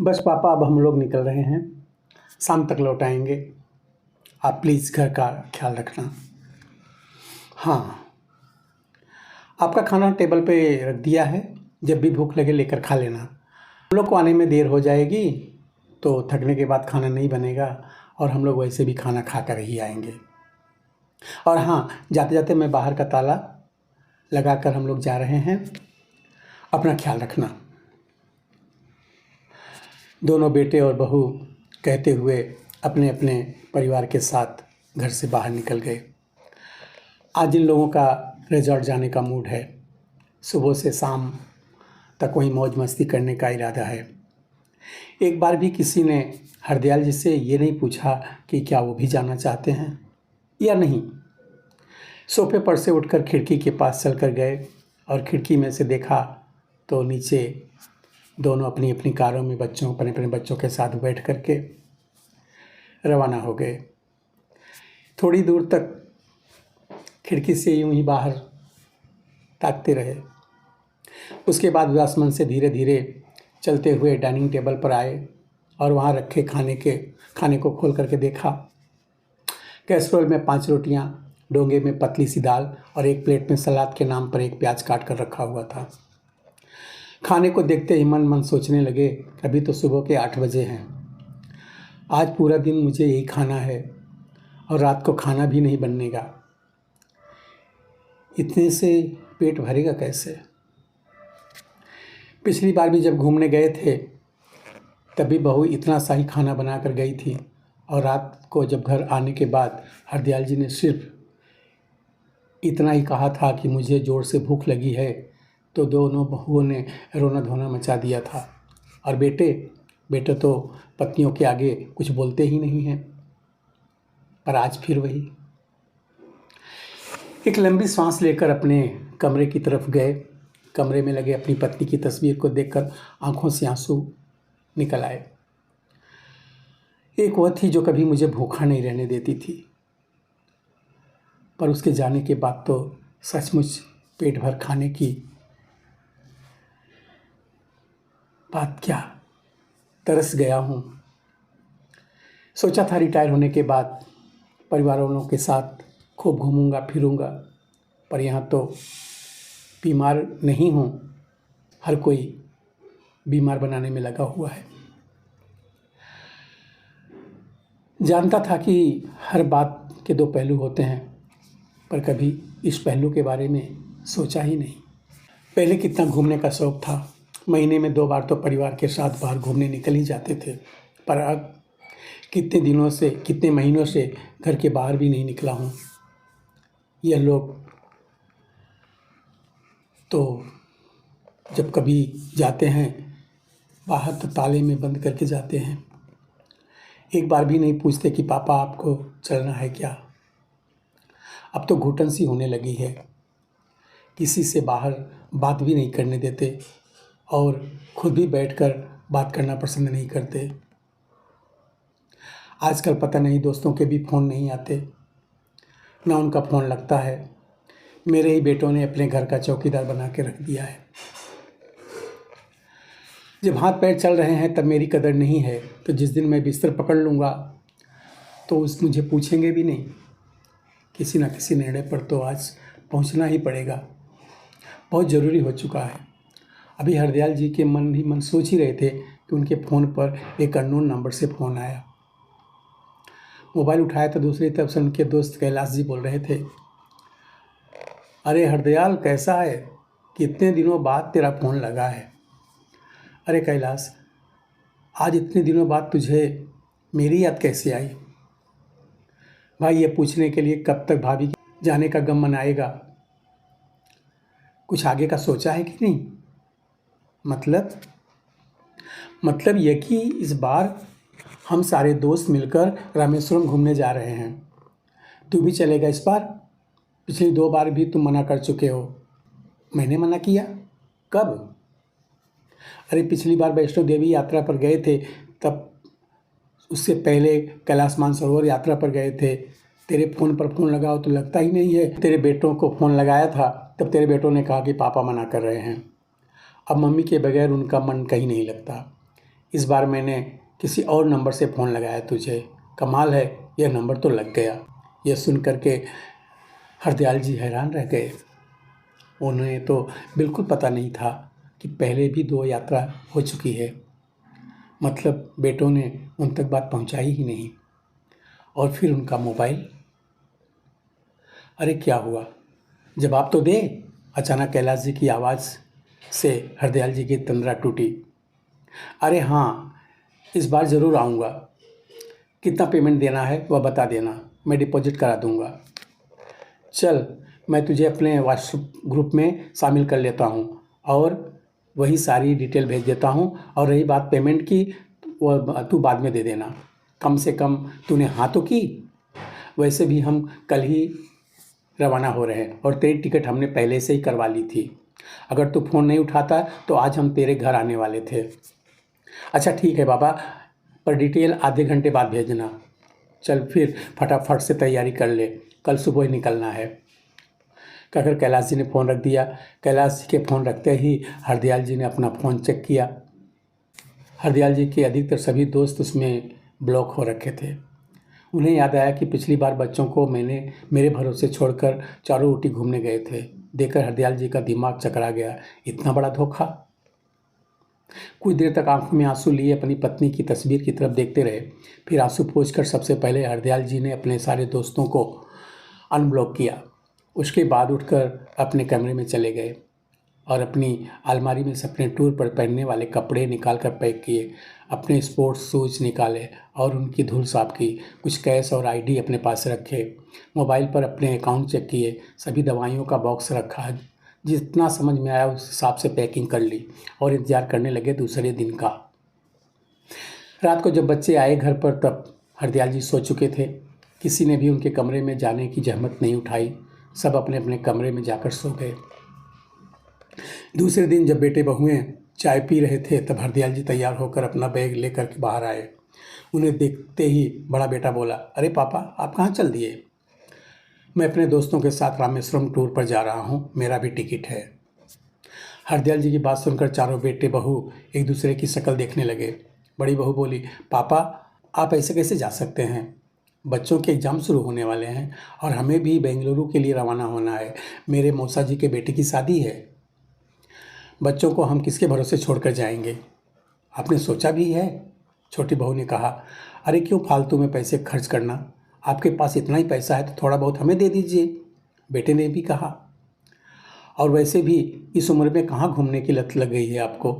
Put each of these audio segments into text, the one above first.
बस पापा अब हम लोग निकल रहे हैं, शाम तक लौट आएंगे। आप प्लीज़ घर का ख्याल रखना। हाँ, आपका खाना टेबल पे रख दिया है, जब भी भूख लगे लेकर खा लेना। हम लोग को आने में देर हो जाएगी तो थकने के बाद खाना नहीं बनेगा और हम लोग वैसे भी खाना खा कर ही आएंगे। और हाँ, जाते जाते मैं बाहर का ताला लगा कर हम लोग जा रहे हैं, अपना ख्याल रखना। दोनों बेटे और बहू कहते हुए अपने अपने परिवार के साथ घर से बाहर निकल गए। आज इन लोगों का रिजॉर्ट जाने का मूड है, सुबह से शाम तक वहीं मौज मस्ती करने का इरादा है। एक बार भी किसी ने हरदयाल जी से ये नहीं पूछा कि क्या वो भी जाना चाहते हैं या नहीं। सोफे पर से उठकर खिड़की के पास चलकर गए और खिड़की में से देखा तो नीचे दोनों अपनी अपनी कारों में अपने अपने बच्चों के साथ बैठ कर के रवाना हो गए। थोड़ी दूर तक खिड़की से यूं ही बाहर ताकते रहे। उसके बाद उदास मन से धीरे धीरे चलते हुए डाइनिंग टेबल पर आए और वहाँ रखे खाने को खोल करके देखा। कैसरोल में 5 रोटियाँ, डोंगे में पतली सी दाल और एक प्लेट में सलाद के नाम पर एक प्याज काट कर रखा हुआ था। खाने को देखते ही मन सोचने लगे, अभी तो सुबह के 8 बजे हैं, आज पूरा दिन मुझे यही खाना है और रात को खाना भी नहीं बनेगा। इतने से पेट भरेगा कैसे? पिछली बार भी जब घूमने गए थे तभी बहू इतना सा ही खाना बना कर गई थी और रात को जब घर आने के बाद हरदयाल जी ने सिर्फ इतना ही कहा था कि मुझे ज़ोर से भूख लगी है तो दोनों बहुओं ने रोना धोना मचा दिया था। और बेटे तो पत्नियों के आगे कुछ बोलते ही नहीं हैं। पर आज फिर वही। एक लंबी सांस लेकर अपने कमरे की तरफ गए। कमरे में लगे अपनी पत्नी की तस्वीर को देखकर आंखों से आंसू निकल आए। एक वह थी जो कभी मुझे भूखा नहीं रहने देती थी, पर उसके जाने के बाद तो सचमुच पेट भर खाने की बात क्या, तरस गया हूँ। सोचा था रिटायर होने के बाद परिवार वालों के साथ खूब घूमूंगा फिरूंगा, पर यहाँ तो बीमार नहीं हूँ, हर कोई बीमार बनाने में लगा हुआ है। जानता था कि हर बात के 2 पहलू होते हैं, पर कभी इस पहलू के बारे में सोचा ही नहीं। पहले कितना घूमने का शौक़ था, महीने में 2 बार तो परिवार के साथ बाहर घूमने निकल ही जाते थे। पर अब कितने महीनों से घर के बाहर भी नहीं निकला हूँ। यह लोग तो जब कभी जाते हैं बाहर तो ताले में बंद करके जाते हैं, एक बार भी नहीं पूछते कि पापा आपको चलना है क्या। अब तो घुटन सी होने लगी है, किसी से बाहर बात भी नहीं करने देते और खुद भी बैठकर बात करना पसंद नहीं करते। आजकल पता नहीं दोस्तों के भी फ़ोन नहीं आते, ना उनका फ़ोन लगता है। मेरे ही बेटों ने अपने घर का चौकीदार बना के रख दिया है। जब हाथ पैर चल रहे हैं तब मेरी कदर नहीं है, तो जिस दिन मैं बिस्तर पकड़ लूँगा तो मुझे पूछेंगे भी नहीं। किसी न किसी निर्णय पर तो आज पहुँचना ही पड़ेगा, बहुत ज़रूरी हो चुका है। अभी हरदयाल जी के मन ही मन सोच ही रहे थे कि उनके फ़ोन पर एक अननोन नंबर से फ़ोन आया। मोबाइल उठाया तो दूसरी तरफ से उनके दोस्त कैलाश जी बोल रहे थे, अरे हरदयाल कैसा है, कितने दिनों बाद तेरा फ़ोन लगा है। अरे कैलाश, आज इतने दिनों बाद तुझे मेरी याद कैसे आई? भाई ये पूछने के लिए कब तक भाभी जाने का गम मनाएगा? कुछ आगे का सोचा है कि नहीं? मतलब यह कि इस बार हम सारे दोस्त मिलकर रामेश्वरम घूमने जा रहे हैं। तू भी चलेगा इस बार? पिछली 2 बार भी तुम मना कर चुके हो। मैंने मना किया? कब? अरे पिछली बार वैष्णो देवी यात्रा पर गए थे, तब उससे पहले कैलाश मानसरोवर यात्रा पर गए थे। तेरे फ़ोन पर फ़ोन लगाओ तो लगता ही नहीं है। तेरे बेटों को फ़ोन लगाया था तब तेरे बेटों ने कहा कि पापा मना कर रहे हैं। अब मम्मी के बगैर उनका मन कहीं नहीं लगता। इस बार मैंने किसी और नंबर से फ़ोन लगाया तुझे। कमाल है, यह नंबर तो लग गया। यह सुन कर के हरदयाल जी हैरान रह गए। उन्हें तो बिल्कुल पता नहीं था कि पहले भी 2 यात्रा हो चुकी है। मतलब बेटों ने उन तक बात पहुंचाई ही नहीं। और फिर उनका मोबाइल। अरे क्या हुआ, जवाब तो दे। अचानक कैलाश जी की आवाज़ से हरदयाल जी की तंद्रा टूटी। अरे हाँ, इस बार ज़रूर आऊँगा। कितना पेमेंट देना है वह बता देना, मैं डिपॉजिट करा दूँगा। चल, मैं तुझे अपने व्हाट्सएप ग्रुप में शामिल कर लेता हूँ और वही सारी डिटेल भेज देता हूँ। और रही बात पेमेंट की, वह तू बाद में दे देना। कम से कम तूने हाँ तो की। वैसे भी हम कल ही रवाना हो रहे हैं और तेरी टिकट हमने पहले से ही करवा ली थी। अगर तू फ़ोन नहीं उठाता तो आज हम तेरे घर आने वाले थे। अच्छा ठीक है बाबा, पर डिटेल आधे घंटे बाद भेजना। चल फिर फटाफट से तैयारी कर ले, कल सुबह ही निकलना है। कहकर कैलाश जी ने फ़ोन रख दिया। कैलाश जी के फ़ोन रखते ही हरदयाल जी ने अपना फ़ोन चेक किया। हरदयाल जी के अधिकतर सभी दोस्त उसमें ब्लॉक हो रखे थे। उन्हें याद आया कि पिछली बार बच्चों को मेरे भरोसे छोड़कर चारों ओटी घूमने गए थे। देखकर हरदयाल जी का दिमाग चकरा गया। इतना बड़ा धोखा। कुछ देर तक आंखों में आंसू लिए अपनी पत्नी की तस्वीर की तरफ देखते रहे। फिर आंसू पोंछकर सबसे पहले हरदयाल जी ने अपने सारे दोस्तों को अनब्लॉक किया। उसके बाद उठकर अपने कमरे में चले गए और अपनी अलमारी में से अपने टूर पर पहनने वाले कपड़े निकाल कर पैक किए। अपने स्पोर्ट्स शूज निकाले और उनकी धूल साफ की। कुछ कैश और आईडी अपने पास रखे। मोबाइल पर अपने अकाउंट चेक किए। सभी दवाइयों का बॉक्स रखा। जितना समझ में आया उस हिसाब से पैकिंग कर ली और इंतज़ार करने लगे दूसरे दिन का। रात को जब बच्चे आए घर पर तब हरदयाल जी सो चुके थे। किसी ने भी उनके कमरे में जाने की जहमत नहीं उठाई। सब अपने अपने कमरे में जाकर सो गए। दूसरे दिन जब बेटे बहुएं चाय पी रहे थे तब हरदयाल जी तैयार होकर अपना बैग लेकर के बाहर आए। उन्हें देखते ही बड़ा बेटा बोला, अरे पापा आप कहाँ चल दिए? मैं अपने दोस्तों के साथ रामेश्वरम टूर पर जा रहा हूँ, मेरा भी टिकट है। हरदयाल जी की बात सुनकर चारों बेटे बहू एक दूसरे की शक्ल देखने लगे। बड़ी बहू बोली, पापा आप ऐसे कैसे जा सकते हैं? बच्चों के एग्ज़ाम शुरू होने वाले हैं और हमें भी बेंगलुरु के लिए रवाना होना है। मेरे मौसा जी के बेटे की शादी है। बच्चों को हम किसके भरोसे छोड़कर जाएंगे? आपने सोचा भी है? छोटी बहू ने कहा, अरे क्यों फालतू में पैसे खर्च करना? आपके पास इतना ही पैसा है तो थोड़ा बहुत हमें दे दीजिए, बेटे ने भी कहा। और वैसे भी इस उम्र में कहाँ घूमने की लत लग गई है आपको?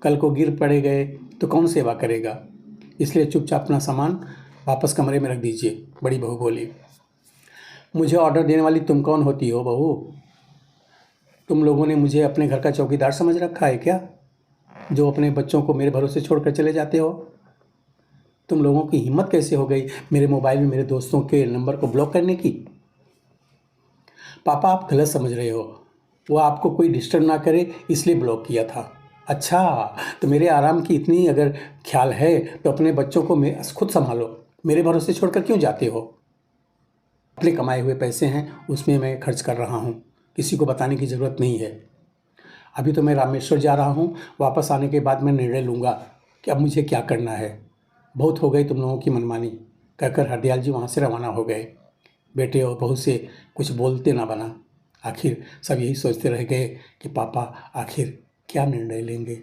कल को गिर पड़े गए तो कौन सेवा करेगा? इसलिए चुपचाप अपना सामान वापस कमरे में रख दीजिए, बड़ी बहू बोली। मुझे ऑर्डर देने वाली तुम कौन होती हो बहू? तुम लोगों ने मुझे अपने घर का चौकीदार समझ रखा है क्या, जो अपने बच्चों को मेरे भरोसे छोड़कर चले जाते हो? तुम लोगों की हिम्मत कैसे हो गई मेरे मोबाइल में मेरे दोस्तों के नंबर को ब्लॉक करने की? पापा आप गलत समझ रहे हो, वो आपको कोई डिस्टर्ब ना करे इसलिए ब्लॉक किया था। अच्छा, तो मेरे आराम की इतनी अगर ख्याल है तो अपने बच्चों को मैं खुद संभालो, मेरे भरोसे छोड़कर क्यों जाते हो? अपने कमाए हुए पैसे हैं उसमें मैं खर्च कर रहा हूँ, किसी को बताने की ज़रूरत नहीं है। अभी तो मैं रामेश्वर जा रहा हूँ, वापस आने के बाद मैं निर्णय लूँगा कि अब मुझे क्या करना है। बहुत हो गई तुम लोगों की मनमानी, कहकर हरदयाल जी वहाँ से रवाना हो गए। बेटे और बहू से कुछ बोलते ना बना। आखिर सब यही सोचते रह गए कि पापा आखिर क्या निर्णय लेंगे।